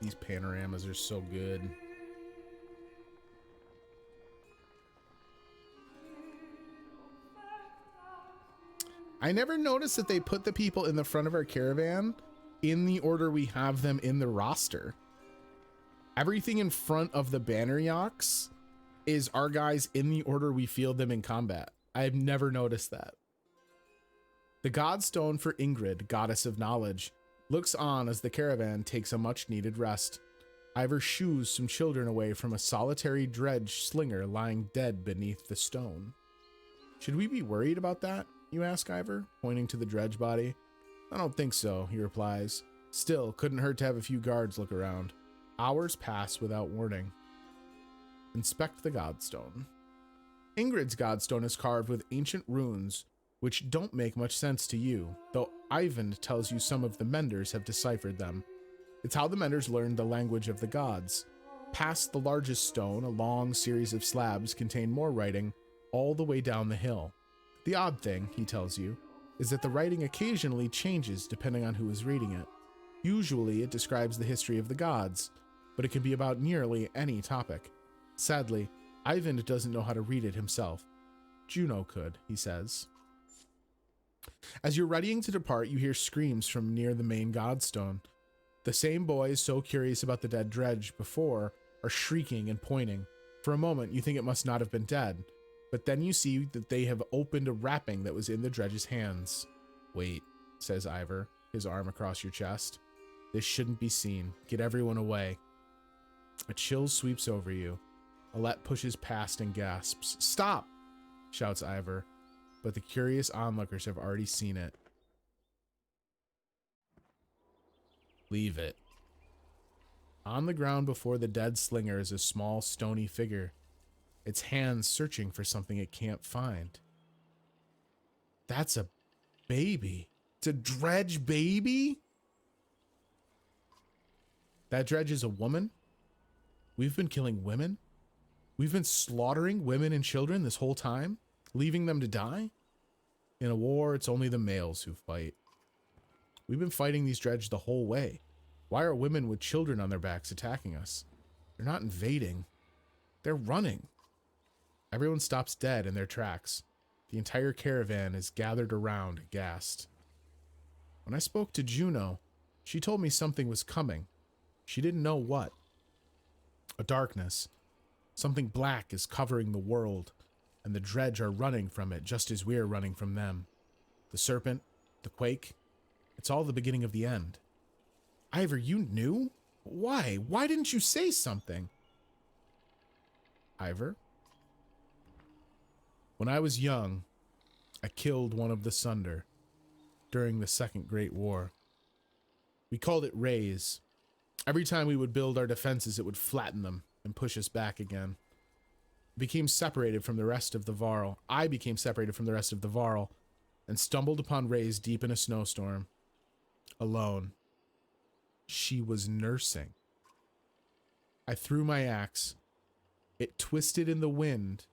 these panoramas are so good. I never noticed that they put the people in the front of our caravan in the order we have them in the roster. Everything in front of the banner yaks is our guys in the order we field them in combat. I've never noticed that. The godstone for Ingrid, goddess of knowledge, looks on as the caravan takes a much needed rest. Iver shoos some children away from a solitary dredge slinger lying dead beneath the stone. Should we be worried about that? You ask Iver, pointing to the dredge body. I don't think so, he replies. Still, couldn't hurt to have a few guards look around. Hours pass without warning. Inspect the godstone. Ingrid's godstone is carved with ancient runes, which don't make much sense to you, though Ivan tells you some of the menders have deciphered them. It's how the menders learned the language of the gods. Past the largest stone, a long series of slabs contain more writing all the way down the hill. The odd thing, he tells you, is that the writing occasionally changes depending on who is reading it. Usually it describes the history of the gods, but it can be about nearly any topic. Sadly, Ivan doesn't know how to read it himself. Juno could, he says. As you're readying to depart, you hear screams from near the main godstone. The same boys so curious about the dead dredge before are shrieking and pointing. For a moment, you think it must not have been dead, but then you see that they have opened a wrapping that was in the dredge's hands. Wait, says Iver, his arm across your chest. This shouldn't be seen. Get everyone away. A chill sweeps over you. Alette pushes past and gasps. Stop, shouts Iver, but the curious onlookers have already seen it. Leave it. On the ground before the dead slinger is a small stony figure, its hands searching for something it can't find. That's a baby. It's a dredge baby? That dredge is a woman? We've been killing women? We've been slaughtering women and children this whole time, leaving them to die? In a war, it's only the males who fight. We've been fighting these dredge the whole way. Why are women with children on their backs attacking us? They're not invading. They're running. Everyone stops dead in their tracks. The entire caravan is gathered around, aghast. When I spoke to Juno, she told me something was coming. She didn't know what. A darkness. Something black is covering the world, and the dredge are running from it just as we're running from them. The serpent, the quake, it's all the beginning of the end. Iver, you knew? Why? Why didn't you say something? Iver? When I was young, I killed one of the Sunder during the Second Great War. We called it raise. Every time we would build our defenses, it would flatten them and push us back again. We became separated from the rest of the Varl. I became separated from the rest of the Varl and stumbled upon Raze deep in a snowstorm. Alone. She was nursing. I threw my axe. It twisted in the wind.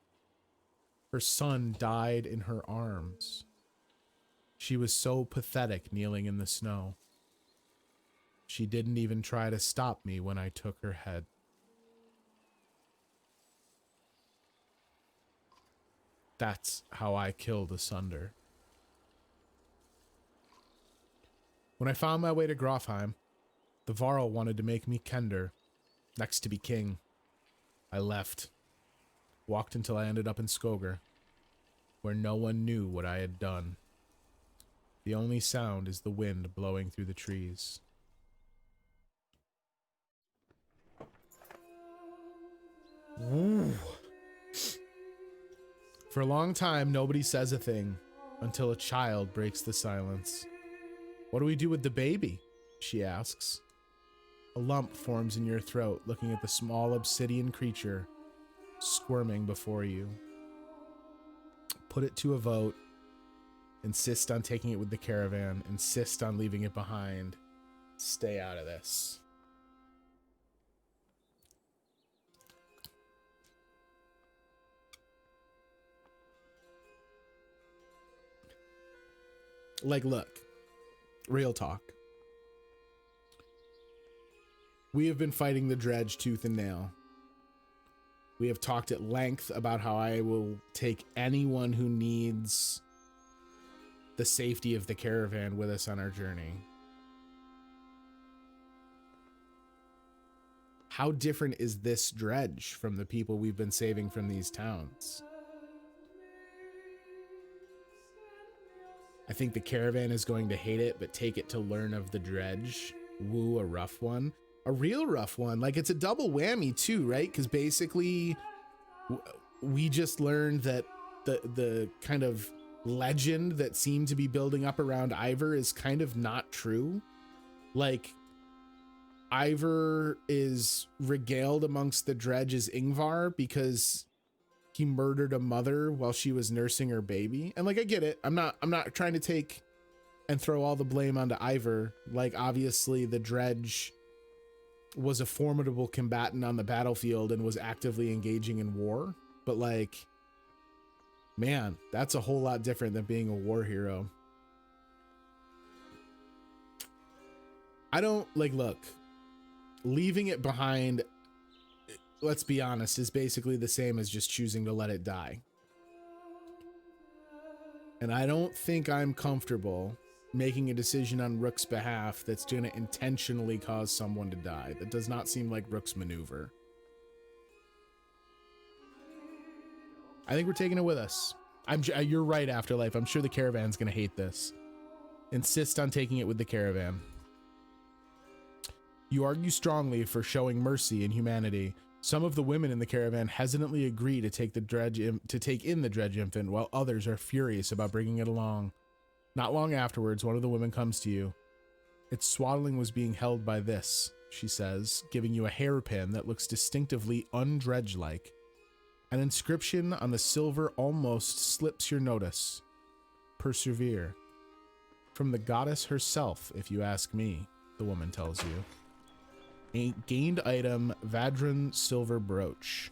Her son died in her arms. She was so pathetic kneeling in the snow. She didn't even try to stop me when I took her head. That's how I killed a Sunder. When I found my way to Grofheim, the Varl wanted to make me Kender, next to be king. I left. Walked until I ended up in Skoger, where no one knew what I had done. The only sound is the wind blowing through the trees. Ooh. For a long time, nobody says a thing until a child breaks the silence. What do we do with the baby? She asks. A lump forms in your throat, looking at the small obsidian creature squirming before you. Put it to a vote. Insist on taking it with the caravan. Insist on leaving it behind. Stay out of this. Like, look. Real talk. We have been fighting the dredge tooth and nail. We have talked at length about how I will take anyone who needs the safety of the caravan with us on our journey. How different is this dredge from the people we've been saving from these towns? I think the caravan is going to hate it, but take it to learn of the dredge. Woo, a rough one. A real rough one. Like, it's a double whammy too, right? Because basically we just learned that the kind of legend that seemed to be building up around Iver is kind of not true. Like, Iver is regaled amongst the dredge as Ingvar because he murdered a mother while she was nursing her baby. And like, I get it. I'm not trying to take and throw all the blame onto Iver. Like, obviously the dredge was a formidable combatant on the battlefield and was actively engaging in war. But like, man, that's a whole lot different than being a war hero. I don't like, look, leaving it behind, let's be honest, is basically the same as just choosing to let it die. And I don't think I'm comfortable making a decision on Rook's behalf that's going to intentionally cause someone to die. That does not seem like Rook's maneuver. I think we're taking it with us. You're right, Afterlife. I'm sure the caravan's going to hate this. Insist on taking it with the caravan. You argue strongly for showing mercy and humanity. Some of the women in the caravan hesitantly agree to take in the dredge infant, while others are furious about bringing it along. Not long afterwards, one of the women comes to you. Its swaddling was being held by this, she says, giving you a hairpin that looks distinctively undredge-like. An inscription on the silver almost slips your notice. Persevere. From the goddess herself, if you ask me, the woman tells you. A gained item, Vadran silver brooch.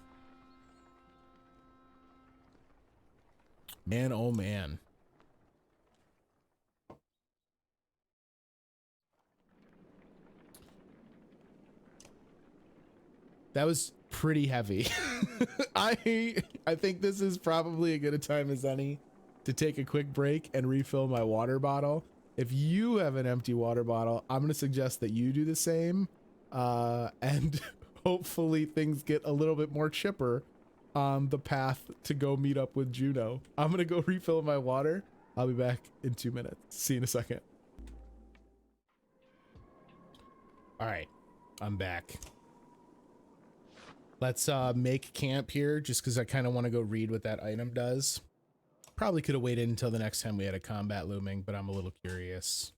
Man, oh man. That was pretty heavy. I think this is probably as good a time as any to take a quick break and refill my water bottle. If you have an empty water bottle, I'm going to suggest that you do the same. And hopefully things get a little bit more chipper on the path to go meet up with Juno. I'm going to go refill my water. I'll be back in 2 minutes. See you in a second. All right, I'm back. Let's make camp here just because I kind of want to go read what that item does. Probably could have waited until the next time we had a combat looming, but I'm a little curious.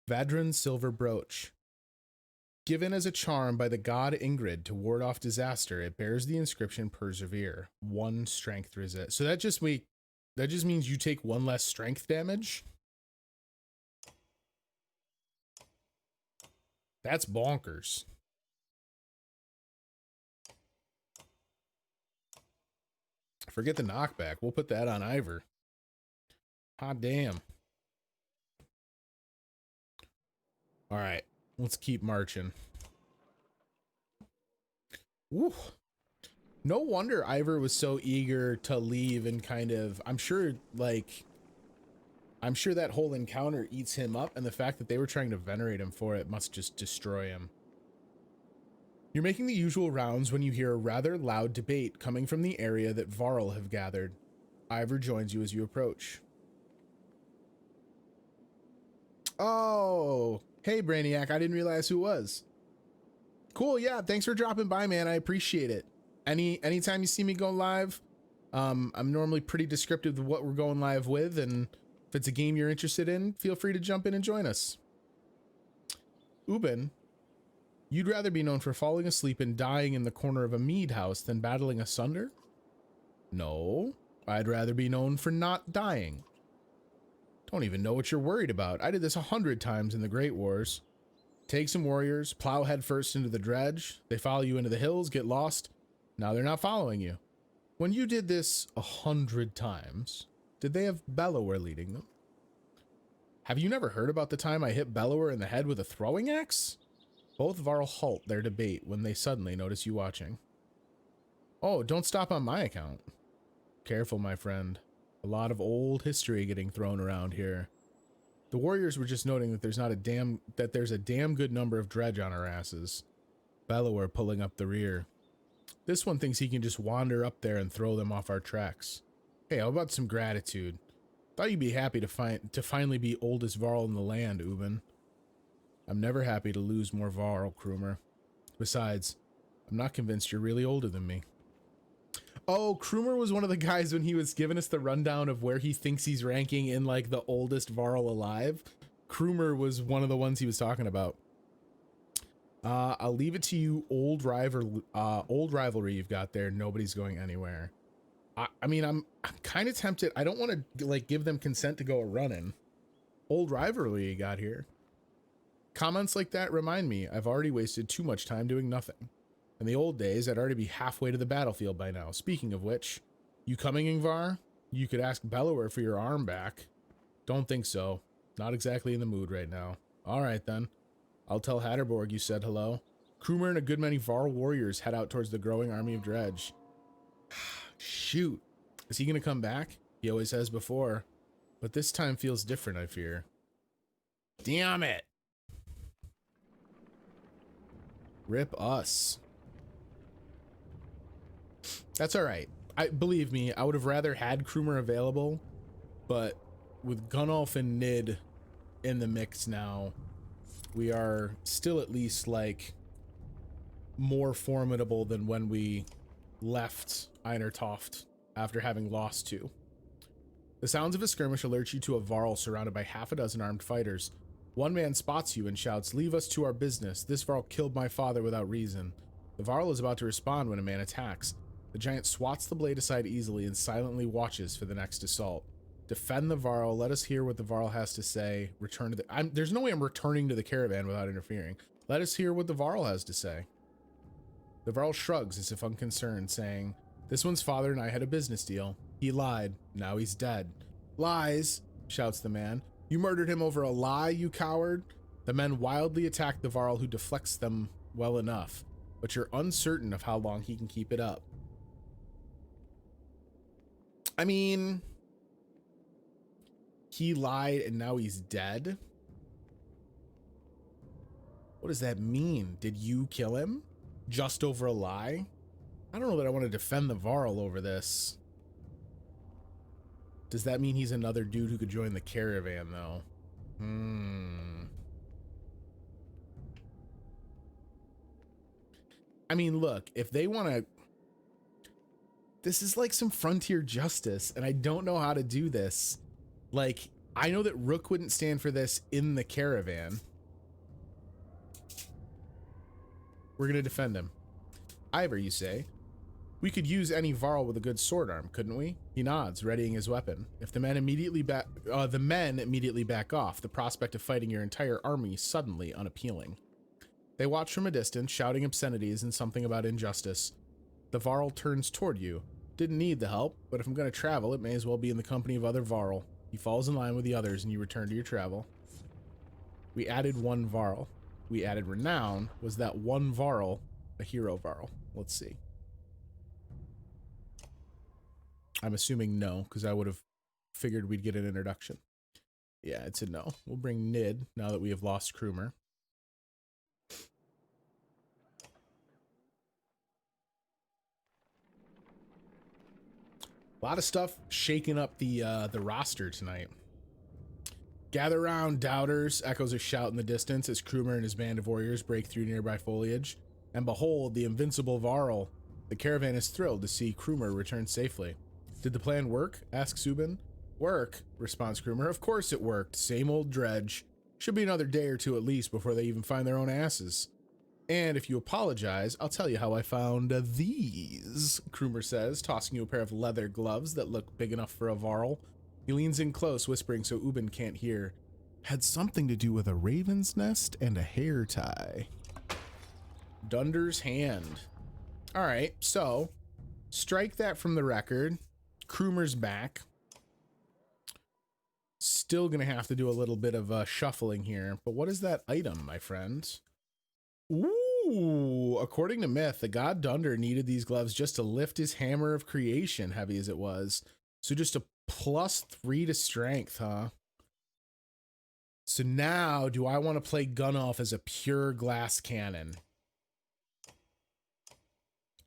Vadran silver brooch. Given as a charm by the god Ingrid to ward off disaster, it bears the inscription Persevere. 1 strength resist. So that just means you take 1 less strength damage. That's bonkers. Forget the knockback. We'll put that on Iver. Hot damn. All right, let's keep marching. Woo. No wonder Iver was so eager to leave and kind of, I'm sure that whole encounter eats him up, and the fact that they were trying to venerate him for it must just destroy him. You're making the usual rounds when you hear a rather loud debate coming from the area that Varl have gathered. Iver joins you as you approach. Oh, hey Brainiac, I didn't realize who it was. Cool, yeah, thanks for dropping by, man. I appreciate it. Anytime you see me go live, I'm normally pretty descriptive of what we're going live with, and if it's a game you're interested in, feel free to jump in and join us. Ubin, you'd rather be known for falling asleep and dying in the corner of a mead house than battling asunder? No, I'd rather be known for not dying. Don't even know what you're worried about. I did this 100 times in the Great Wars. Take some warriors, plow headfirst into the dredge. They follow you into the hills, get lost. Now they're not following you. When you did this 100 times, did they have Bellower leading them? Have you never heard about the time I hit Bellower in the head with a throwing axe? Both Varl halt their debate when they suddenly notice you watching. Oh, don't stop on my account. Careful, my friend. A lot of old history getting thrown around here. The warriors were just noting that there's a damn good number of dredge on our asses. Bellower pulling up the rear. This one thinks he can just wander up there and throw them off our tracks. Hey, how about some gratitude? Thought you'd be happy to finally be oldest Varl in the land, Uben. I'm never happy to lose more Varl, Krumer. Besides, I'm not convinced you're really older than me. Oh, Krumer was one of the guys when he was giving us the rundown of where he thinks he's ranking in like the oldest Varl alive. Krumer was one of the ones he was talking about. I'll leave it to you, old rivalry you've got there. Nobody's going anywhere. I mean, I'm kind of tempted. I don't want to like give them consent to go a running. Old rivalry you got here. Comments like that remind me I've already wasted too much time doing nothing. In the old days, I'd already be halfway to the battlefield by now. Speaking of which, you coming, Ingvar? You could ask Bellower for your arm back. Don't think so. Not exactly in the mood right now. All right, then. I'll tell Hatterborg you said hello. Krumer and a good many Varl warriors head out towards the growing army of dredge. Shoot. Is he going to come back? He always has before. But this time feels different, I fear. Damn it. Rip us. That's all right. Believe me, I would have rather had Krumer available, but with Gunnulf and Nid in the mix now, we are still at least like more formidable than when we left Einertoft after having lost two. The sounds of a skirmish alert you to a Varl surrounded by half a dozen armed fighters. One man spots you and shouts, "Leave us to our business. This Varl killed my father without reason." The Varl is about to respond when a man attacks. The giant swats the blade aside easily and silently watches for the next assault. Defend the Varl. Let us hear what the Varl has to say. Return to the... there's no way I'm returning to the caravan without interfering. Let us hear what the Varl has to say. The Varl shrugs as if unconcerned, saying, "This one's father and I had a business deal. He lied. Now he's dead." "Lies," shouts the man. "You murdered him over a lie, you coward." The men wildly attack the Varl, who deflects them well enough, but you're uncertain of how long he can keep it up. I mean, he lied and now he's dead. What does that mean? Did you kill him just over a lie? I don't know that I want to defend the Varl over this. Does that mean he's another dude who could join the caravan, though? I mean, look, if they want to... This is like some frontier justice, and I don't know how to do this. Like, I know that Rook wouldn't stand for this in the caravan. We're going to defend him. Iver, you say? We could use any Varl with a good sword arm, couldn't we? He nods, readying his weapon. If the men immediately back off, the prospect of fighting your entire army suddenly unappealing. They watch from a distance, shouting obscenities and something about injustice. The Varl turns toward you. Didn't need the help, but if I'm going to travel, it may as well be in the company of other Varl. He falls in line with the others and you return to your travel. We added one Varl. We added renown. Was that one Varl a hero Varl? Let's see. I'm assuming no, because I would have figured we'd get an introduction. Yeah, it's a no. We'll bring Nid now that we have lost Krumer. A lot of stuff shaking up the roster tonight. Gather round, doubters, echoes a shout in the distance as Krumer and his band of warriors break through nearby foliage. And behold, the invincible Varl. The caravan is thrilled to see Krumer return safely. Did the plan work? Asks Zubin. Work, responds Krumer. Of course it worked. Same old dredge. Should be another day or two at least before they even find their own asses. And if you apologize, I'll tell you how I found these, Krumer says, tossing you a pair of leather gloves that look big enough for a Varl. He leans in close, whispering so Ubin can't hear. Had something to do with a raven's nest and a hair tie. Dunder's hand. All right, so strike that from the record. Krumer's back. Still gonna have to do a little bit of shuffling here, but what is that item, my friend? Ooh, according to myth, the god Dunder needed these gloves just to lift his hammer of creation, heavy as it was. So just a +3 to strength, huh? So now, do I want to play Gunnulf as a pure glass cannon?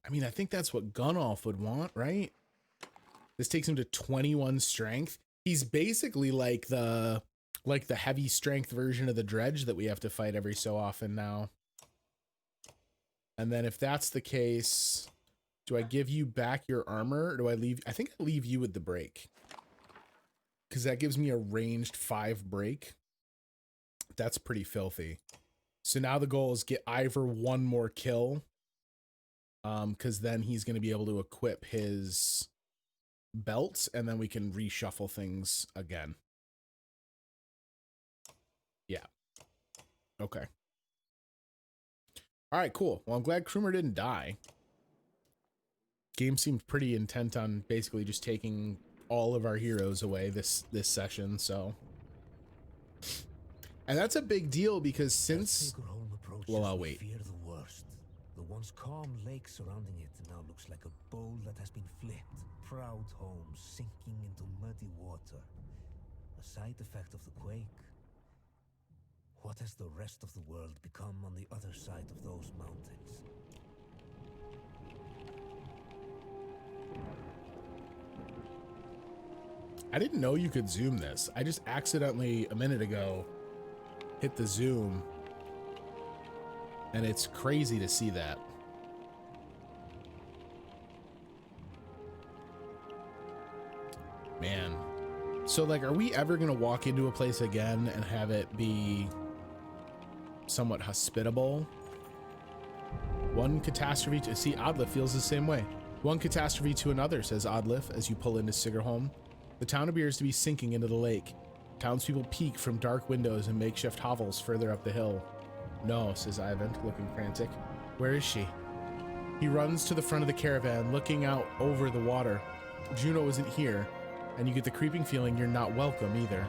I mean, I think that's what Gunnulf would want, right? This takes him to 21 strength. He's basically like the heavy strength version of the dredge that we have to fight every so often now. And then if that's the case, do I give you back your armor or do I leave? I think I leave you with the break. Because that gives me a ranged 5 break. That's pretty filthy. So now the goal is get Iver 1 more kill. Because then he's going to be able to equip his belts and then we can reshuffle things again. Yeah. Okay. All right, cool. Well, I'm glad Krumer didn't die. Game seemed pretty intent on basically just taking all of our heroes away this session, so. And that's a big deal because since, well, I'll wait. Fear the worst. The once calm lake surrounding it now looks like a bowl that has been flipped. Proud home sinking into muddy water. A side effect of the quake. What has the rest of the world become on the other side of those mountains? I didn't know you could zoom this. I just accidentally, a minute ago, hit the zoom. And it's crazy to see that. Man. So, like, are we ever going to walk into a place again and have it be somewhat hospitable? One catastrophe to... See, Odliff feels the same way. One catastrophe to another, says Odliff as you pull into Sigurholm. The town appears to be sinking into the lake. Townspeople peek from dark windows and makeshift hovels further up the hill. No, says Ivan, looking frantic. Where is she? He runs to the front of the caravan, looking out over the water. Juno isn't here, and you get the creeping feeling you're not welcome either.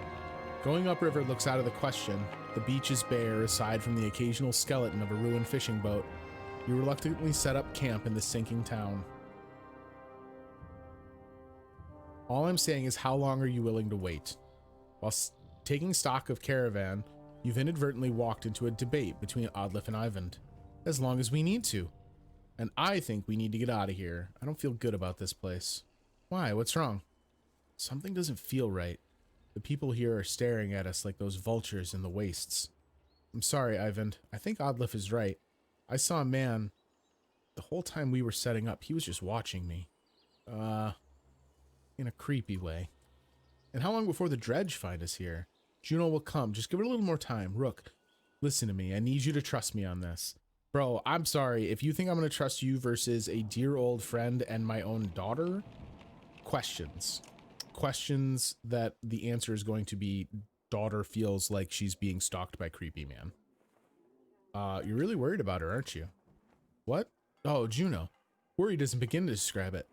Going upriver looks out of the question. The beach is bare, aside from the occasional skeleton of a ruined fishing boat. You reluctantly set up camp in the sinking town. All I'm saying is, how long are you willing to wait? While taking stock of caravan, you've inadvertently walked into a debate between Odliff and Ivan. As long as we need to. And I think we need to get out of here. I don't feel good about this place. Why? What's wrong? Something doesn't feel right. The people here are staring at us like those vultures in the wastes. I'm sorry, Ivan. I think Odliff is right. I saw a man. The whole time we were setting up, he was just watching me. In a creepy way. And how long before the dredge find us here? Juno will come. Just give it a little more time. Rook, listen to me. I need you to trust me on this. Bro, I'm sorry. If you think I'm going to trust you versus a dear old friend and my own daughter, questions. Questions that the answer is going to be daughter feels like she's being stalked by creepy man. You're really worried about her, aren't you? What? Oh, Juno. Worry doesn't begin to describe it.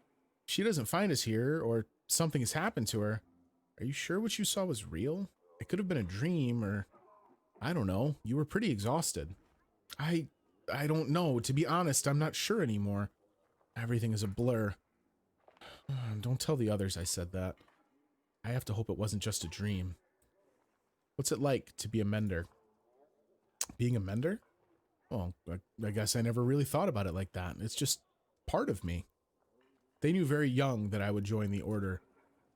She doesn't find us here, or something has happened to her. Are you sure what you saw was real? It could have been a dream, or I don't know. You were pretty exhausted. I don't know. To be honest, I'm not sure anymore. Everything is a blur. Don't tell the others I said that. I have to hope it wasn't just a dream. What's it like to be a mender? Being a mender? Well, I guess I never really thought about it like that. It's just part of me. They knew very young that I would join the order.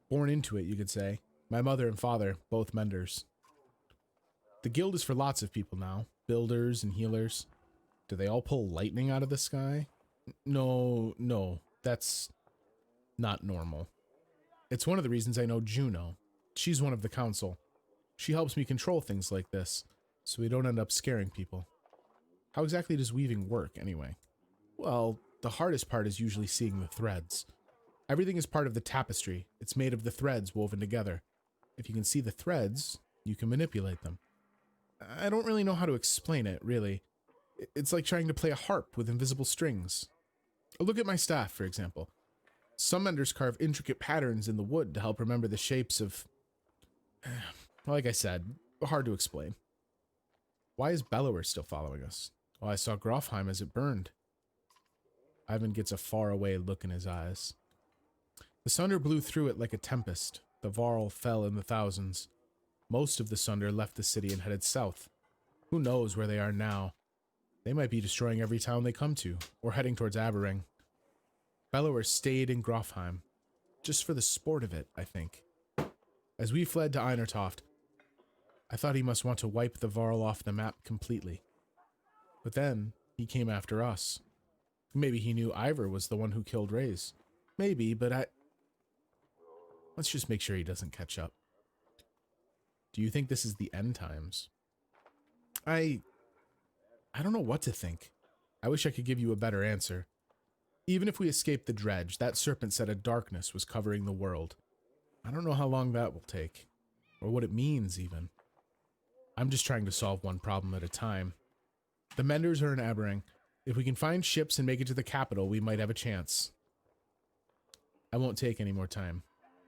Born into it, you could say. My mother and father, both menders. The guild is for lots of people now. Builders and healers. Do they all pull lightning out of the sky? No, that's not normal. It's one of the reasons I know Juno. She's one of the council. She helps me control things like this, so we don't end up scaring people. How exactly does weaving work, anyway? Well, the hardest part is usually seeing the threads. Everything is part of the tapestry. It's made of the threads woven together. If you can see the threads, you can manipulate them. I don't really know how to explain it, really. It's like trying to play a harp with invisible strings. Look at my staff, for example. Some menders carve intricate patterns in the wood to help remember the shapes of... Like I said, hard to explain. Why is Bellower still following us? Oh, I saw Grofheim as it burned. Ivan gets a faraway look in his eyes. The sunder blew through it like a tempest. The Varl fell in the thousands. Most of the sunder left the city and headed south. Who knows where they are now? They might be destroying every town they come to, or heading towards Aberring. Bellower stayed in Grofheim, just for the sport of it, I think. As we fled to Einertoft, I thought he must want to wipe the Varl off the map completely. But then, he came after us. Maybe he knew Iver was the one who killed Reyes. Maybe, but let's just make sure he doesn't catch up. Do you think this is the end times? I don't know what to think. I wish I could give you a better answer. Even if we escape the dredge, that serpent said a darkness was covering the world. I don't know how long that will take, or what it means even. I'm just trying to solve one problem at a time. The Menders are in Aberring. If we can find ships and make it to the capital, we might have a chance. I won't take any more time.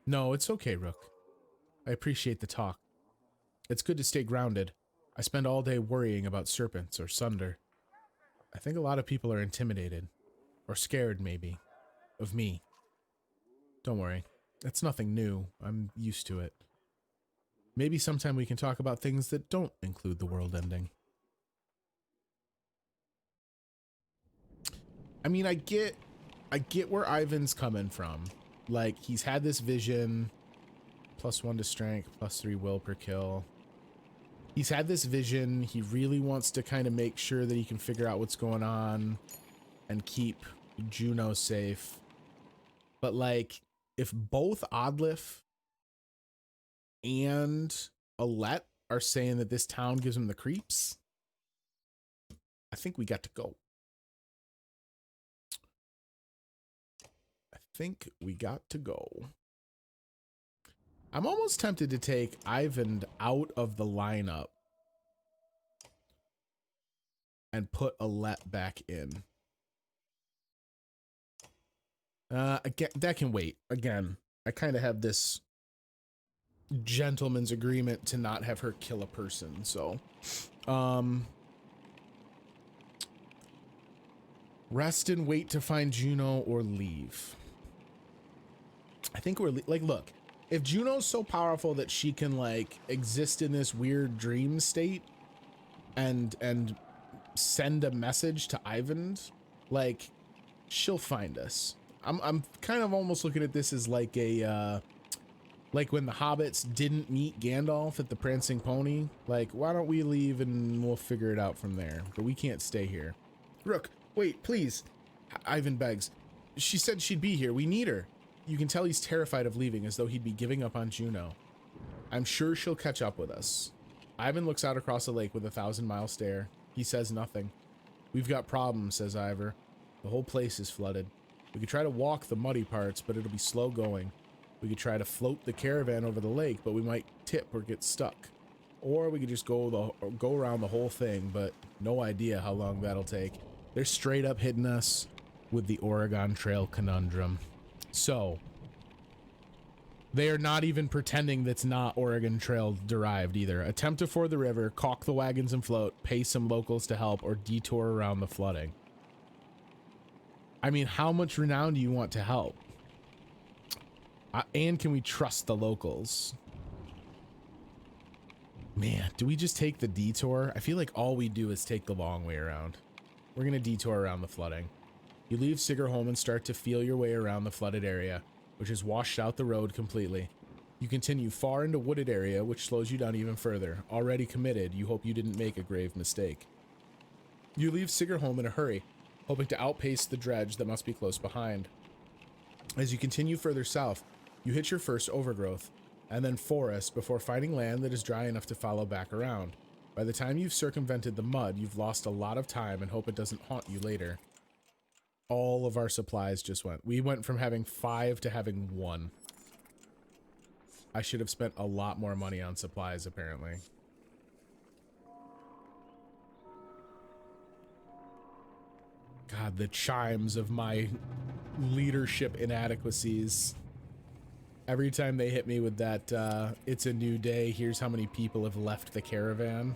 No, it's okay, Rook. I appreciate the talk. It's good to stay grounded. I spend all day worrying about serpents or sunder. I think a lot of people are intimidated. Or scared, maybe. Of me. Don't worry. It's nothing new. I'm used to it. Maybe sometime we can talk about things that don't include the world ending. I mean, I get where Ivan's coming from. Like, he's had this vision. +1 to strength, +3 will per kill. He's had this vision. He really wants to kind of make sure that he can figure out what's going on and keep Juno safe. But like, if both Odlif and Alette are saying that this town gives him the creeps, I think we got to go. I think we got to go. I'm almost tempted to take Ivan out of the lineup and put Alette back in. Again, that can wait. Again, I kind of have this gentleman's agreement to not have her kill a person, so rest and wait to find Juno or leave. I think we're like, look, if Juno's so powerful that she can like exist in this weird dream state and send a message to Ivan, like, she'll find us. I'm kind of almost looking at this as like a like when the hobbits didn't meet Gandalf at the Prancing Pony. Like, why don't we leave and we'll figure it out from there? But we can't stay here. Rook, wait, please. Ivan begs. She said she'd be here. We need her. You can tell he's terrified of leaving, as though he'd be giving up on Juno. I'm sure she'll catch up with us. Ivan looks out across the lake with a 1,000-mile stare. He says nothing. We've got problems, says Iver. The whole place is flooded. We could try to walk the muddy parts, but it'll be slow going. We could try to float the caravan over the lake, but we might tip or get stuck. Or we could just go around the whole thing, but no idea how long that'll take. They're straight up hitting us with the Oregon Trail conundrum. So, they are not even pretending that's not Oregon Trail derived either. Attempt to ford the river, caulk the wagons and float, pay some locals to help, or detour around the flooding. I mean, how much renown do you want to help? And can we trust the locals? Man, do we just take the detour? I feel like all we do is take the long way around. We're going to detour around the flooding. You leave Sigerholm and start to feel your way around the flooded area, which has washed out the road completely. You continue far into wooded area, which slows you down even further. Already committed, you hope you didn't make a grave mistake. You leave Sigerholm in a hurry, hoping to outpace the dredge that must be close behind. As you continue further south, you hit your first overgrowth, and then forest before finding land that is dry enough to follow back around. By the time you've circumvented the mud, you've lost a lot of time and hope it doesn't haunt you later. All of our supplies just went. We went from having 5 to having 1. I should have spent a lot more money on supplies, apparently. God, the chimes of my leadership inadequacies. Every time they hit me with that, it's a new day, here's how many people have left the caravan.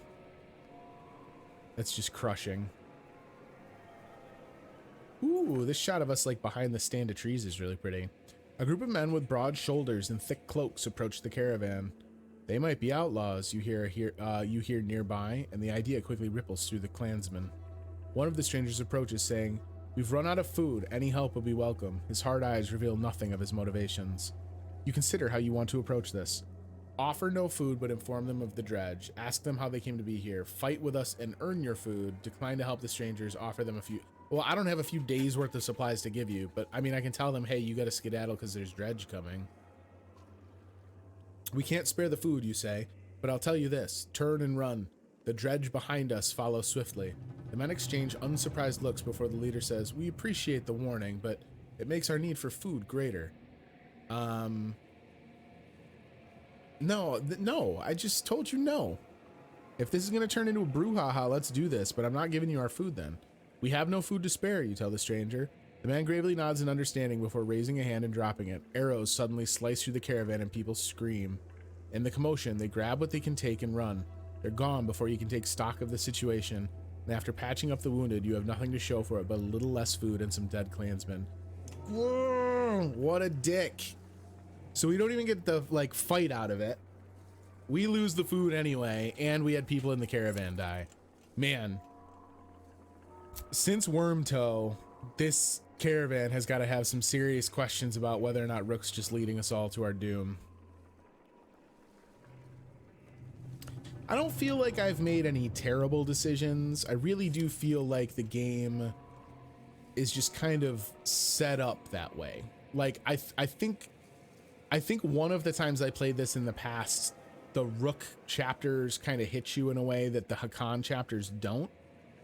That's just crushing. Ooh, this shot of us like behind the stand of trees is really pretty. A group of men with broad shoulders and thick cloaks approach the caravan. They might be outlaws, you hear nearby, and the idea quickly ripples through the clansmen. One of the strangers approaches, saying, "We've run out of food. Any help will be welcome." His hard eyes reveal nothing of his motivations. You consider how you want to approach this. Offer no food, but inform them of the dredge. Ask them how they came to be here. Fight with us and earn your food. Decline to help the strangers. Offer them a few... Well, I don't have a few days worth of supplies to give you, but I mean, I can tell them, hey, you got to skedaddle because there's dredge coming. We can't spare the food, you say, but I'll tell you this. Turn and run. The dredge behind us follows swiftly. The men exchange unsurprised looks before the leader says, "We appreciate the warning, but it makes our need for food greater." No, I just told you no. If this is going to turn into a brouhaha, let's do this, but I'm not giving you our food then. We have no food to spare, you tell the stranger. The man gravely nods in understanding before raising a hand and dropping it. Arrows suddenly slice through the caravan and people scream. In the commotion, they grab what they can take and run. They're gone before you can take stock of the situation, and after patching up the wounded, you have nothing to show for it but a little less food and some dead clansmen. Whoa, what a dick. So we don't even get the, like, fight out of it. We lose the food anyway, and we had people in the caravan die. Man. Since Wormtoe, this caravan has got to have some serious questions about whether or not Rook's just leading us all to our doom. I don't feel like I've made any terrible decisions. I really do feel like the game is just kind of set up that way. Like, I think one of the times I played this in the past, the Rook chapters kind of hit you in a way that the Hakan chapters don't.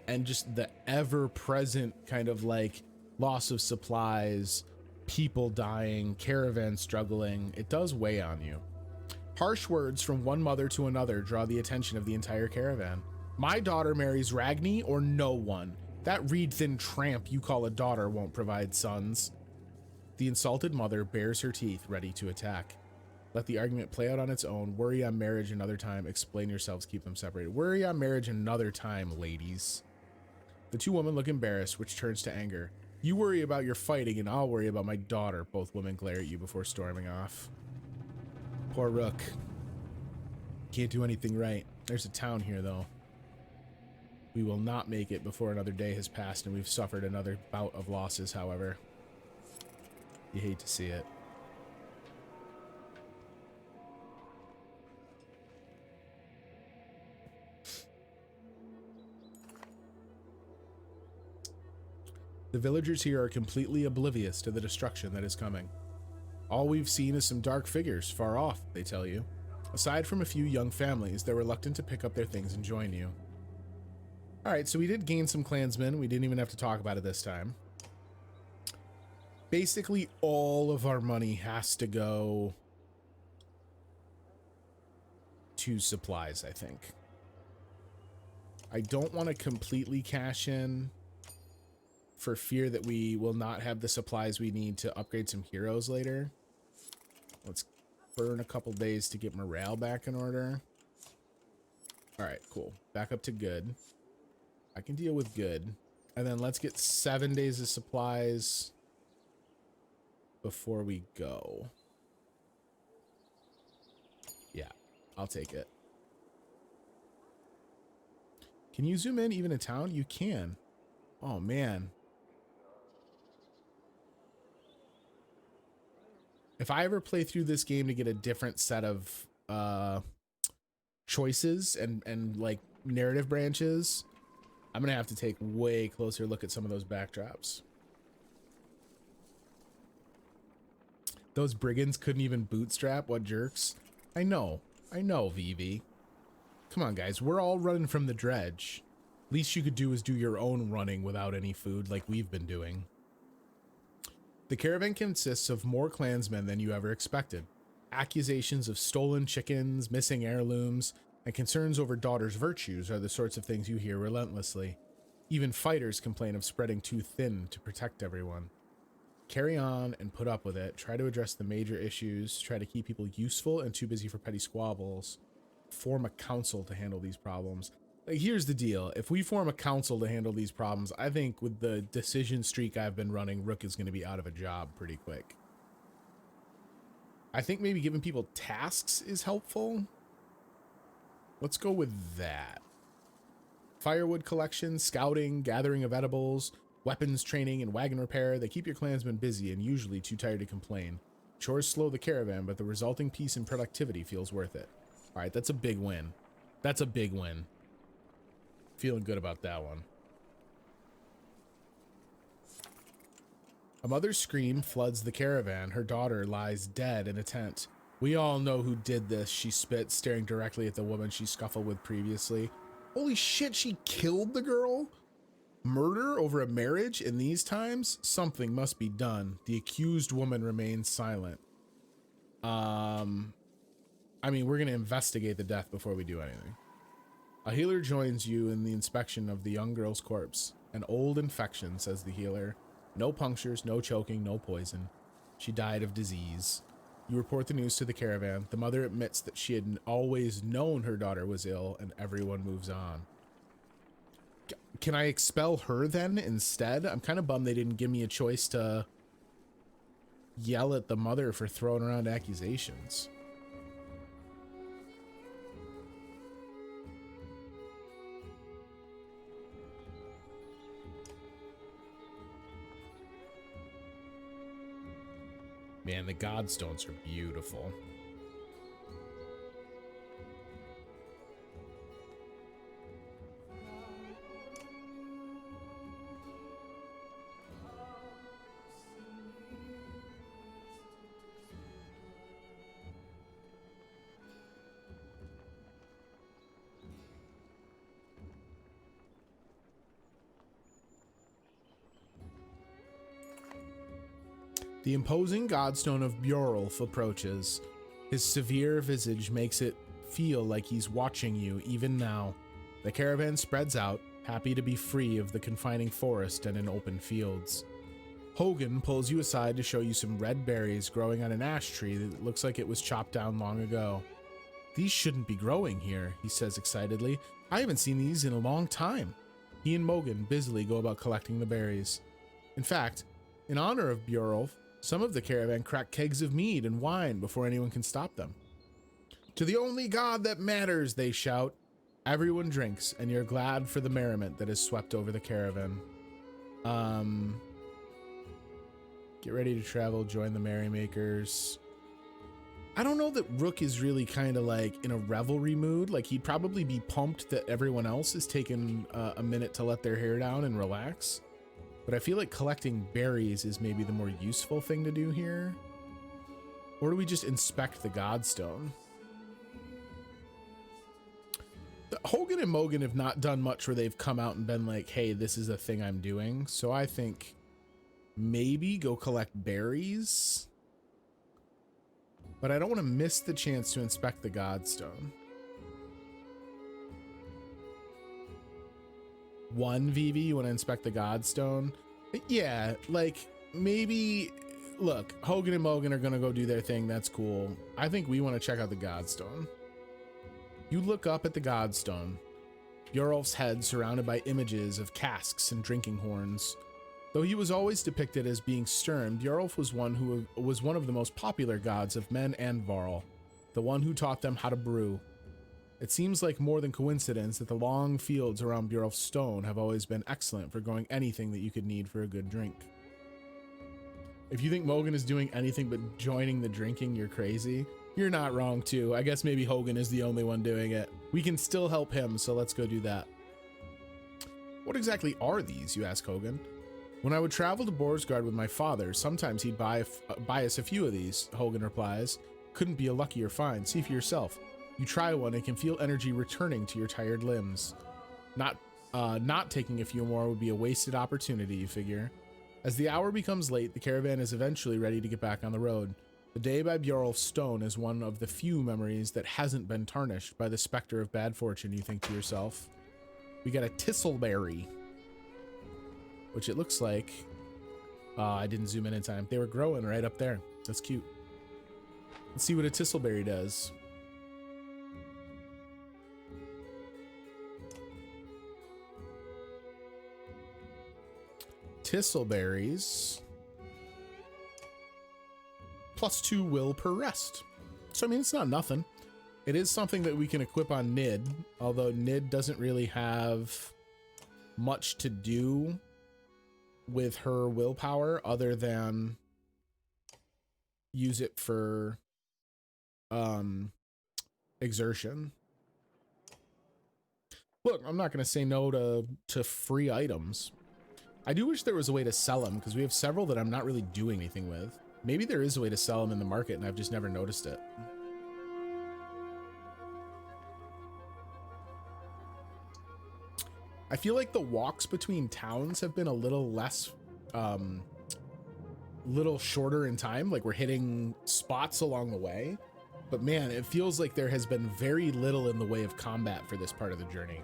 And just the ever-present kind of like loss of supplies, people dying, caravan struggling, it does weigh on you. Harsh words from one mother to another draw the attention of the entire caravan. My daughter marries Ragni or no one. That reed-thin tramp you call a daughter won't provide sons. The insulted mother bares her teeth, ready to attack. Let the argument play out on its own. Worry on marriage another time. Explain yourselves, keep them separated. Worry on marriage another time, ladies. The two women look embarrassed, which turns to anger. You worry about your fighting, and I'll worry about my daughter. Both women glare at you before storming off. Poor Rook. Can't do anything right. There's a town here, though. We will not make it before another day has passed, and we've suffered another bout of losses, however. You hate to see it. The villagers here are completely oblivious to the destruction that is coming. All we've seen is some dark figures far off, they tell you. Aside from a few young families, they're reluctant to pick up their things and join you. Alright, so we did gain some clansmen. We didn't even have to talk about it this time. Basically, all of our money has to go to supplies, I think. I don't want to completely cash in for fear that we will not have the supplies we need to upgrade some heroes later. Let's burn a couple days to get morale back in order. Alright, cool. Back up to good. I can deal with good. And then let's get 7 days of supplies before we go. Yeah, I'll take it. Can you zoom in even in town? You can. Oh, man. If I ever play through this game to get a different set of choices and like narrative branches, I'm gonna have to take way closer look at some of those backdrops. Those brigands couldn't even bootstrap. What jerks? I know, VV. Come on, guys, we're all running from the dredge. Least you could do is do your own running without any food like we've been doing. The caravan consists of more clansmen than you ever expected. Accusations of stolen chickens, missing heirlooms, and concerns over daughters' virtues are the sorts of things you hear relentlessly. Even fighters complain of spreading too thin to protect everyone. Carry on and put up with it. Try to address the major issues. Try to keep people useful and too busy for petty squabbles. Form a council to handle these problems. Like, here's the deal. If we form a council to handle these problems, I think with the decision streak I've been running, Rook is going to be out of a job pretty quick. I think maybe giving people tasks is helpful. Let's go with that. Firewood collection, scouting, gathering of edibles, weapons training, and wagon repair. They keep your clansmen busy and usually too tired to complain. Chores slow the caravan, but the resulting peace and productivity feels worth it. All right, that's a big win. That's a big win. Feeling good about that one. A mother's scream floods the caravan. Her daughter lies dead in a tent. We all know who did this, she spits, staring directly at the woman she scuffled with previously. Holy shit, she killed the girl? Murder over a marriage in these times? Something must be done. The accused woman remains silent. I mean, we're going to investigate the death before we do anything. A healer joins you in the inspection of the young girl's corpse. An old infection, says the healer. No punctures, no choking, no poison. She died of disease. You report the news to the caravan. The mother admits that she had always known her daughter was ill, and everyone moves on. Can I expel her then instead? I'm kind of bummed they didn't give me a choice to yell at the mother for throwing around accusations. Man, the godstones are beautiful. The imposing godstone of Bjorulf approaches. His severe visage makes it feel like he's watching you even now. The caravan spreads out, happy to be free of the confining forest and in open fields. Hogan pulls you aside to show you some red berries growing on an ash tree that looks like it was chopped down long ago. These shouldn't be growing here, he says excitedly. I haven't seen these in a long time. He and Mogan busily go about collecting the berries. In fact, in honor of Bjorulf, some of the caravan crack kegs of mead and wine before anyone can stop them. To the only god that matters, they shout. Everyone drinks, and you're glad for the merriment that has swept over the caravan. Get ready to travel, join the merrymakers. I don't know that Rook is really kind of like in a revelry mood. Like, he'd probably be pumped that everyone else is taking a minute to let their hair down and relax. But I feel like collecting berries is maybe the more useful thing to do here. Or do we just inspect the godstone? Hogan and Mogan have not done much where they've come out and been like, hey, this is a thing I'm doing. So I think maybe go collect berries. But I don't want to miss the chance to inspect the godstone. 1 VV, you want to inspect the godstone? Yeah, like maybe, look, Hogan and Mogan are going to go do their thing. That's cool. I think we want to check out the godstone. You look up at the godstone. Bjorulf's head surrounded by images of casks and drinking horns. Though he was always depicted as being stern, Bjorulf was one of the most popular gods of men and Varl, the one who taught them how to brew. It seems like more than coincidence that the long fields around Bjorulf's stone have always been excellent for growing anything that you could need for a good drink. If you think Mogan is doing anything but joining the drinking, you're crazy. You're not wrong too. I guess maybe Hogan is the only one doing it. We can still help him, so let's go do that. What exactly are these, you ask Hogan? When I would travel to Borsgard with my father, sometimes he'd buy us a few of these, Hogan replies. Couldn't be a luckier find. See for yourself. You try one and can feel energy returning to your tired limbs. Not taking a few more would be a wasted opportunity, you figure. As the hour becomes late, the caravan is eventually ready to get back on the road. The day by Bjorulf's stone is one of the few memories that hasn't been tarnished by the specter of bad fortune, you think to yourself. We got a tistleberry, which it looks like, I didn't zoom in time. They were growing right up there. That's cute. Let's see what a tistleberry does. thistleberries. +2 will per rest. So, I mean, it's not nothing. It is something that we can equip on Nid, although Nid doesn't really have much to do with her willpower other than use it for exertion. Look, I'm not going to say no to free items. I do wish there was a way to sell them, because we have several that I'm not really doing anything with. Maybe there is a way to sell them in the market and I've just never noticed it. I feel like the walks between towns have been a little less, little shorter in time. Like we're hitting spots along the way, but man, it feels like there has been very little in the way of combat for this part of the journey.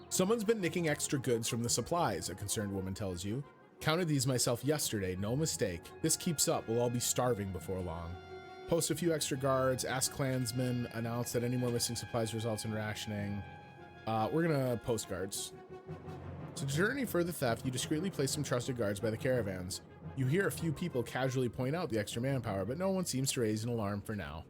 Someone's been nicking extra goods from the supplies, a concerned woman tells you. Counted these myself yesterday, no mistake. This keeps up, we'll all be starving before long. Post a few extra guards, ask clansmen, announce that any more missing supplies results in rationing. We're gonna post guards. To deter any further theft, you discreetly place some trusted guards by the caravans. You hear a few people casually point out the extra manpower, but no one seems to raise an alarm for now.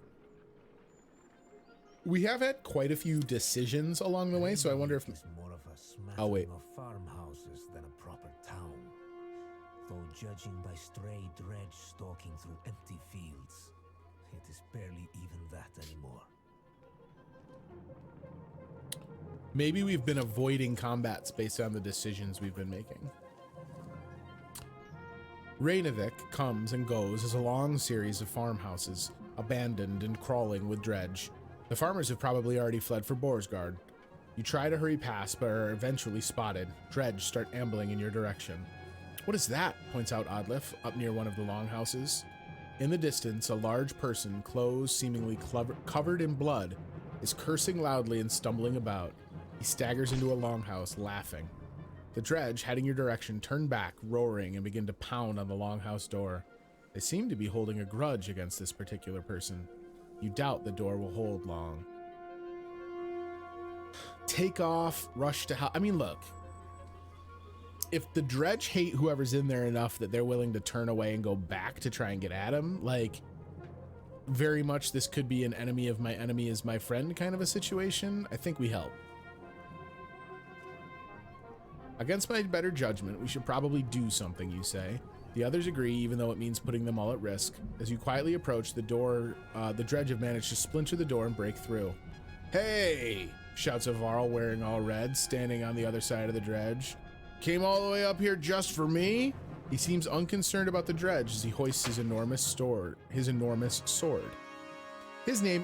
We have had quite a few decisions along the way, so I wonder if... More of a smattering Oh, wait. of farmhouses than a proper town. Though judging by stray dredge stalking through empty fields, it is barely even that anymore. Maybe we've been avoiding combats based on the decisions we've been making. Reynevik comes and goes as a long series of farmhouses, abandoned and crawling with dredge. The farmers have probably already fled for Borsgard. You try to hurry past, but are eventually spotted. Dredge start ambling in your direction. What is that? Points out Odlif, up near one of the longhouses. In the distance, a large person, clothes seemingly covered in blood, is cursing loudly and stumbling about. He staggers into a longhouse, laughing. The dredge, heading your direction, turn back, roaring, and begin to pound on the longhouse door. They seem to be holding a grudge against this particular person. You doubt the door will hold long. Take off, rush to help. I mean, look. If the dredge hate whoever's in there enough that they're willing to turn away and go back to try and get at him, like, very much this could be an enemy of my enemy is my friend kind of a situation, I think we help. Against my better judgment, we should probably do something, you say. The others agree, even though it means putting them all at risk. As you quietly approach the door, the dredge have managed to splinter the door and break through. Hey! Shouts a Varl wearing all red, standing on the other side of the dredge. Came all the way up here just for me? He seems unconcerned about the dredge as he hoists his enormous sword. His name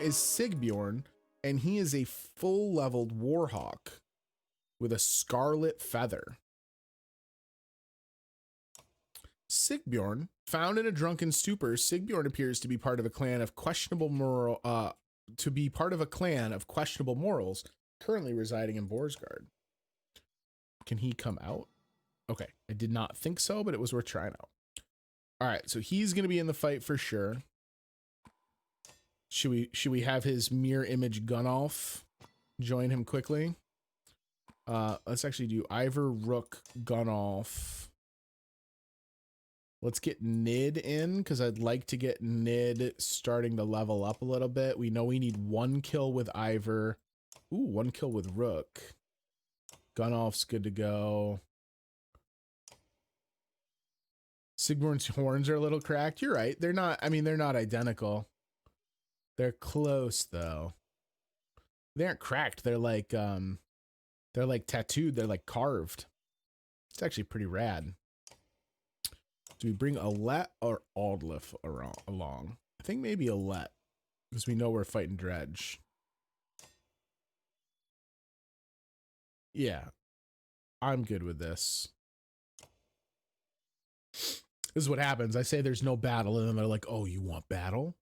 is Sigbjorn, and he is a full-leveled warhawk with a scarlet feather. Sigbjorn, found in a drunken stupor, Sigbjorn appears to be part of a clan of questionable morals, currently residing in Borsgard. Can he come out? Okay, I did not think so, but it was worth trying out. All right, so he's going to be in the fight for sure. Should we have his mirror image Gunnulf join him quickly? Let's actually do Iver, Rook, Gunnulf. Let's get Nid in, because I'd like to get Nid starting to level up a little bit. We know we need 1 kill with Iver. Ooh, 1 kill with Rook. Gunnulf's good to go. Sigbjorn's horns are a little cracked. You're right. They're not, I mean, they're not identical. They're close, though. They aren't cracked. They're like tattooed. They're like carved. It's actually pretty rad. Do we bring Alet or Aldlif along? I think maybe Alet, because we know we're fighting Dredge. Yeah, I'm good with this. This is what happens. I say there's no battle, and then they're like, "Oh, you want battle?"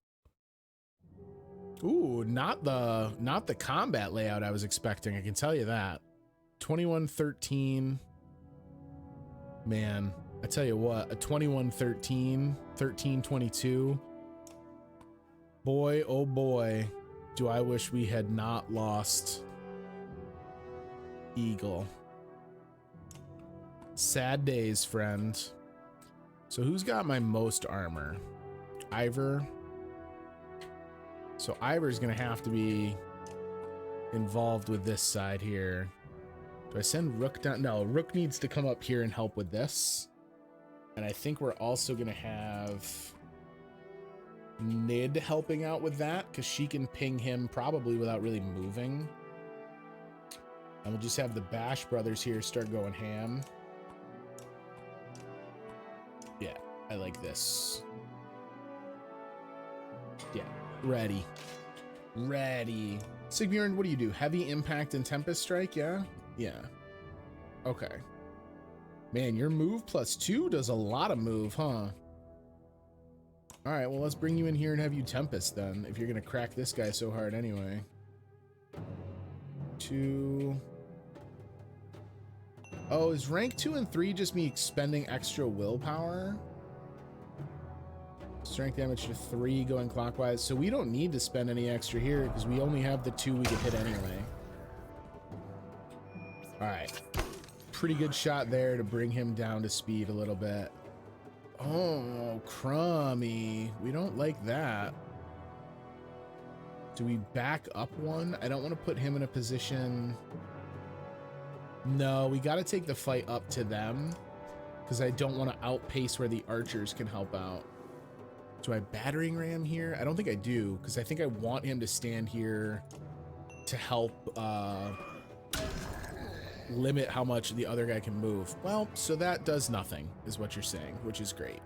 Ooh, not the combat layout I was expecting. I can tell you that. 2113. Man, I tell you what, a 2113, 1322. Boy, oh boy, do I wish we had not lost Eagle. Sad days, friend. So who's got my most armor? Iver. So Iver's gonna have to be involved with this side here. Do I send Rook down? No, Rook needs to come up here and help with this. And I think we're also gonna have Nid helping out with that because she can ping him probably without really moving. And we'll just have the Bash brothers here start going ham. Yeah, I like this. Yeah, ready. Ready. Sigbjorn, what do you do? Heavy impact and Tempest Strike, yeah? Yeah. Okay. Man, your move +2 does a lot of move, huh? All right, well, let's bring you in here and have you Tempest then, if you're gonna crack this guy so hard anyway. 2. Oh, is rank 2 and 3 just me expending extra willpower? Strength damage to 3 going clockwise. So we don't need to spend any extra here because we only have the 2 we could hit anyway. All right. Pretty good shot there to bring him down to speed a little bit. Oh, crummy. We don't like that. Do we back up one? I don't want to put him in a position. No, we got to take the fight up to them because I don't want to outpace where the archers can help out. Do I battering ram here? I don't think I do because I think I want him to stand here to help limit how much the other guy can move. Well, so that does nothing is what you're saying, which is great.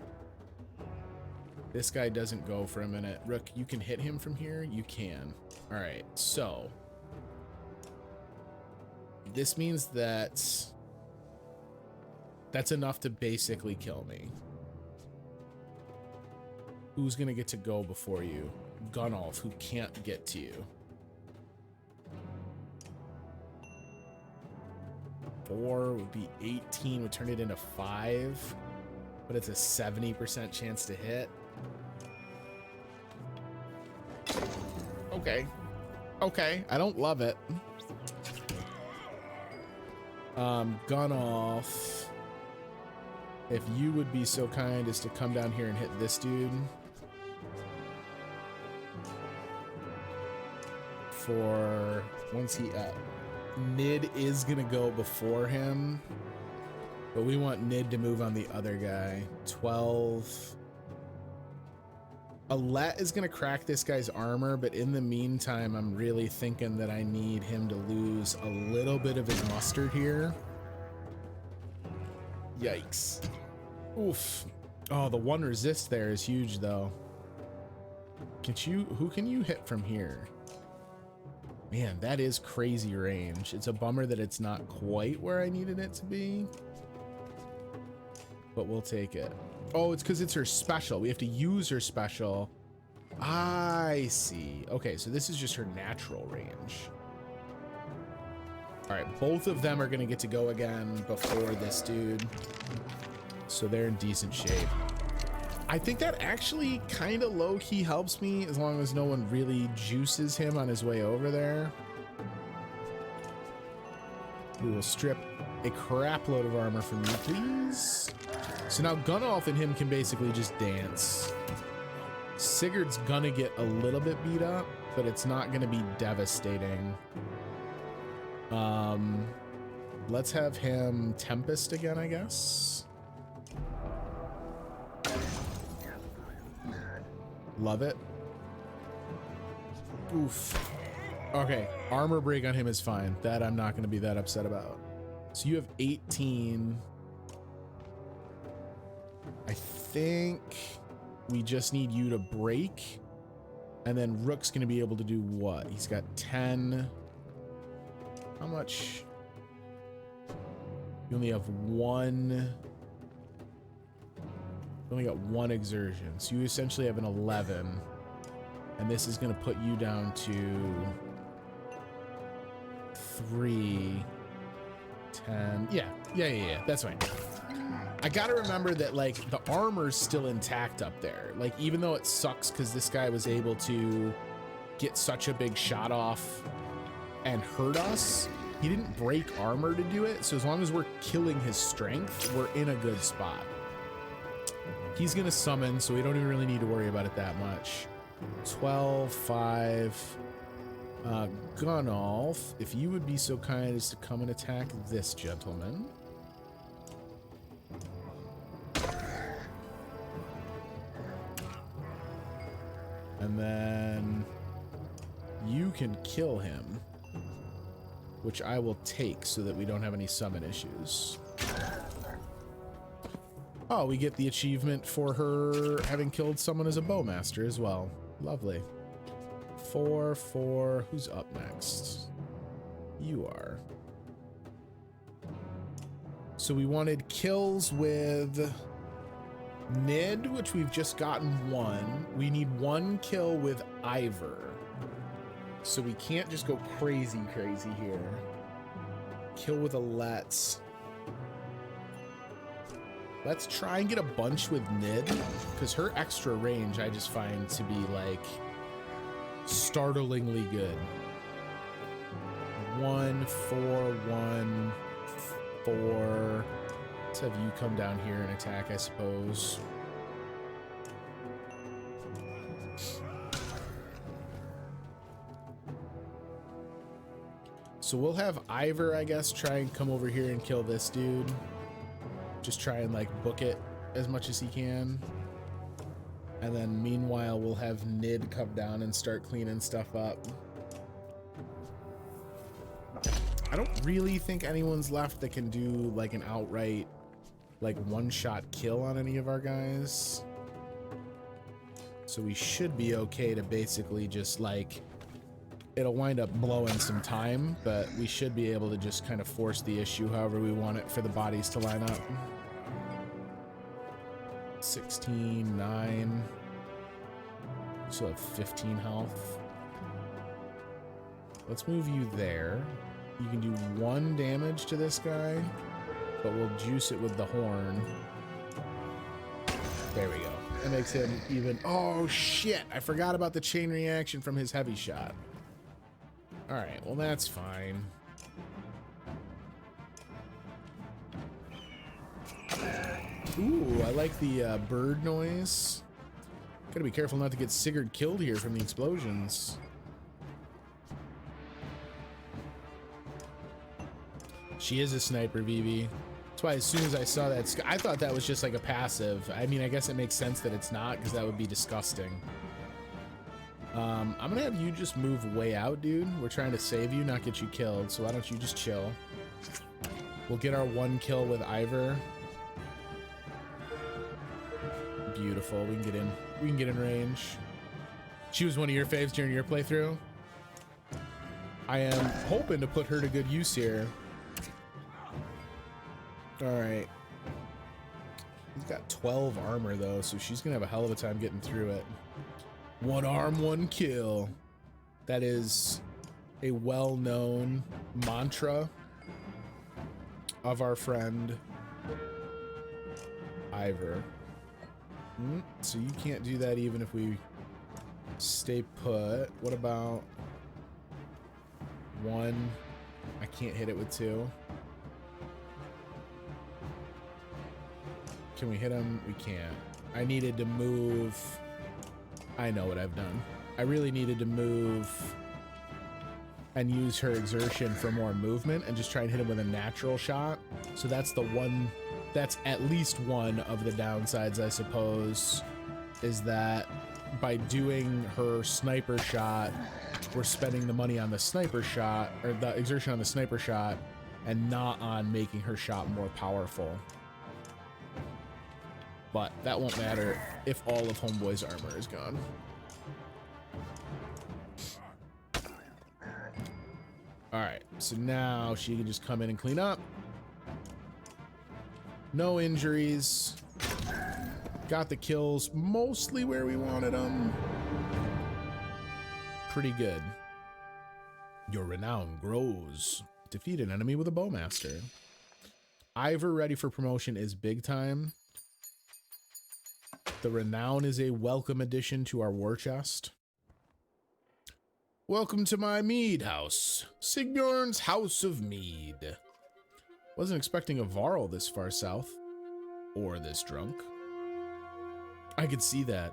This guy doesn't go for a minute. Rook, you can hit him from here? You can. All right, so this means that that's enough to basically kill me. Who's gonna get to go before you? Gunnulf, who can't get to you. 4 would be 18, would turn it into 5, but it's a 70% chance to hit. Okay. Okay, I don't love it. Gunnulf, if you would be so kind as to come down here and hit this dude. For once he Nid is gonna go before him, but we want Nid to move on the other guy. 12. Alette is gonna crack this guy's armor, but in the meantime, I'm really thinking that I need him to lose a little bit of his mustard here. Yikes. Oof. Oh, the 1 resist there is huge though. Who can you hit from here? Man, that is crazy range. It's a bummer that it's not quite where I needed it to be, but we'll take it. Oh, it's because it's her special. We have to use her special. I see. Okay, so this is just her natural range. All right, both of them are going to get to go again before this dude. So they're in decent shape. I think that actually kind of low-key helps me as long as no one really juices him on his way over there. We will strip a crap load of armor from you, please. So now Gunnulf and him can basically just dance. Sigurd's gonna get a little bit beat up, but it's not gonna be devastating. Let's have him Tempest again, I guess. Love it. Oof. Okay, armor break on him is fine. That I'm not going to be that upset about. So you have 18. I think we just need you to break. And then Rook's going to be able to do what? He's got 10. How much? You only have 1. Only got 1 exertion, so you essentially have an 11, and this is going to put you down to 3, 10. Yeah, that's fine. I gotta remember that like the armor's still intact up there, like even though it sucks because this guy was able to get such a big shot off and hurt us, He didn't break armor to do it, so as long as we're killing his strength, we're in a good spot. He's gonna summon, so we don't even really need to worry about it that much. 12, 5. Gunnolf, if you would be so kind as to come and attack this gentleman. And then you can kill him, which I will take so that we don't have any summon issues. Oh, we get the achievement for her having killed someone as a bowmaster as well. Lovely. 4, 4. Who's up next? You are. So we wanted kills with Nid, which we've just gotten 1. We need 1 kill with Iver. So we can't just go crazy here. Kill with a Let's. Let's try and get a bunch with Nid, because her extra range I just find to be like startlingly good. 1, 4, 1, 4. Let's have you come down here and attack, I suppose. So we'll have Iver, I guess, try and come over here and kill this dude. Just try and like book it as much as he can. And then meanwhile, we'll have Nid come down and start cleaning stuff up. I don't really think anyone's left that can do like an outright like one-shot kill on any of our guys. So we should be okay to basically just like, it'll wind up blowing some time, but we should be able to just kind of force the issue however we want it for the bodies to line up. 16, 9. Still have 15 health. Let's move you there. You can do 1 damage to this guy, but we'll juice it with the horn. There we go. That makes him even. Oh shit, I forgot about the chain reaction from his heavy shot. All right, well that's fine. Ooh, I like the bird noise. Gotta be careful not to get Sigurd killed here from the explosions. She is a sniper, Vivi. That's why as soon as I saw that, I thought that was just like a passive. I mean, I guess it makes sense that it's not, because that would be disgusting. I'm gonna have you just move way out, dude. We're trying to save you, not get you killed. So why don't you just chill? We'll get our 1 kill with Iver. Beautiful. We can get in. We can get in range. She was one of your faves during your playthrough. I am hoping to put her to good use here. All right. He's got 12 armor though, so she's gonna have a hell of a time getting through it. 1 arm, 1 kill. That is a well-known mantra of our friend Iver. So you can't do that even if we stay put. What about 1? I can't hit it with 2. Can we hit him? We can't. I needed to move. I know what I've done. I really needed to move and use her exertion for more movement and just try and hit him with a natural shot. So that's the one, that's at least one of the downsides, I suppose, is that by doing her sniper shot, we're spending the money on the sniper shot, or the exertion on the sniper shot, and not on making her shot more powerful. But that won't matter if all of Homeboy's armor is gone. Alright, so now she can just come in and clean up. No injuries. Got the kills mostly where we wanted them. Pretty good. Your renown grows. Defeat an enemy with a bowmaster. Iver ready for promotion is big time. The renown is a welcome addition to our war chest. Welcome to my mead house, Sigbjorn's House of Mead. Wasn't expecting a Varl this far south, or this drunk. I could see that.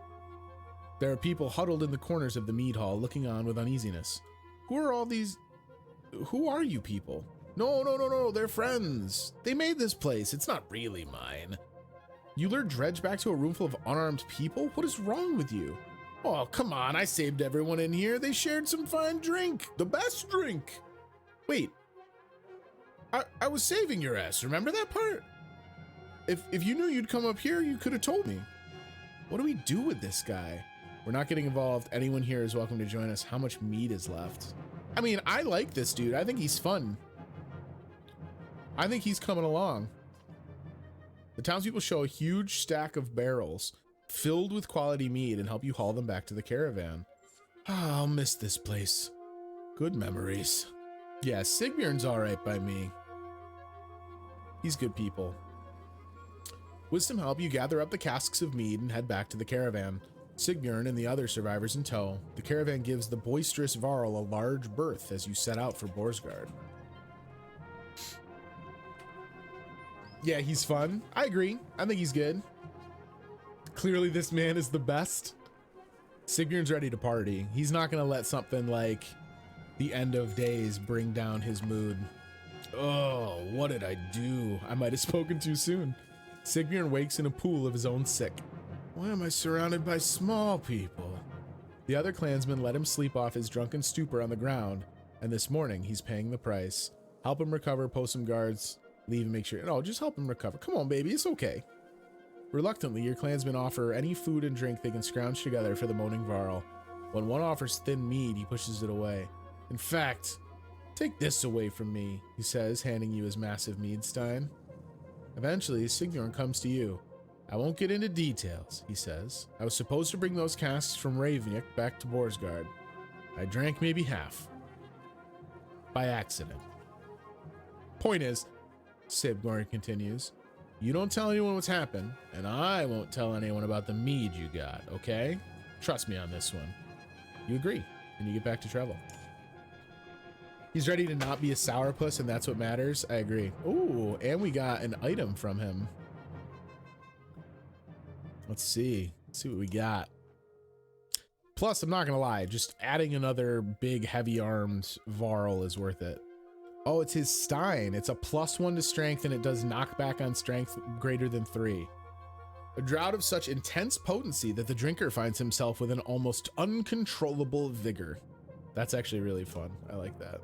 There are people huddled in the corners of the mead hall looking on with uneasiness. Who are all these? Who are you people? No, they're friends. They made this place. It's not really mine. You lured Dredge back to a room full of unarmed people? What is wrong with you? Oh, come on. I saved everyone in here. They shared some fine drink. The best drink. Wait. I was saving your ass. Remember that part? If you knew you'd come up here, you could have told me. What do we do with this guy? We're not getting involved. Anyone here is welcome to join us. How much meat is left? I mean, I like this dude. I think he's fun. I think he's coming along. The townspeople show a huge stack of barrels filled with quality meat and help you haul them back to the caravan. Ah, I'll miss this place. Good memories. Yeah, Sigbjorn's all right by me. He's good people. Wisdom help you gather up the casks of mead and head back to the caravan. Sigbjorn and the other survivors in tow. The caravan gives the boisterous Varl a large berth as you set out for Borsgard. Yeah, he's fun. I agree. I think he's good. Clearly this man is the best. Sigbjorn's ready to party. He's not going to let something like the end of days bring down his mood. Oh, what did I do? I might have spoken too soon. Sigbjorn wakes in a pool of his own sick. Why am I surrounded by small people? The other clansmen let him sleep off his drunken stupor on the ground, and this morning he's paying the price. Help him recover, post some guards, leave and make sure. No, just help him recover. Come on, baby, it's okay. Reluctantly, your clansmen offer any food and drink they can scrounge together for the moaning Varl. When one offers thin mead, he pushes it away. In fact, take this away from me, he says, handing you his massive mead stein. Eventually, Sigbjorn comes to you. I won't get into details, he says. I was supposed to bring those casks from Ravnik back to Borsgard. I drank maybe half. By accident. Point is, Sigbjorn continues, you don't tell anyone what's happened, and I won't tell anyone about the mead you got, okay? Trust me on this one. You agree, and you get back to travel. He's ready to not be a sourpuss, and that's what matters. I agree. Ooh, and we got an item from him. Let's see. Let's see what we got. Plus, I'm not gonna lie, just adding another big, heavy-armed Varl is worth it. Oh, it's his Stein. It's a +1 to strength, and it does knockback on strength greater than 3. A draught of such intense potency that the drinker finds himself with an almost uncontrollable vigor. That's actually really fun. I like that.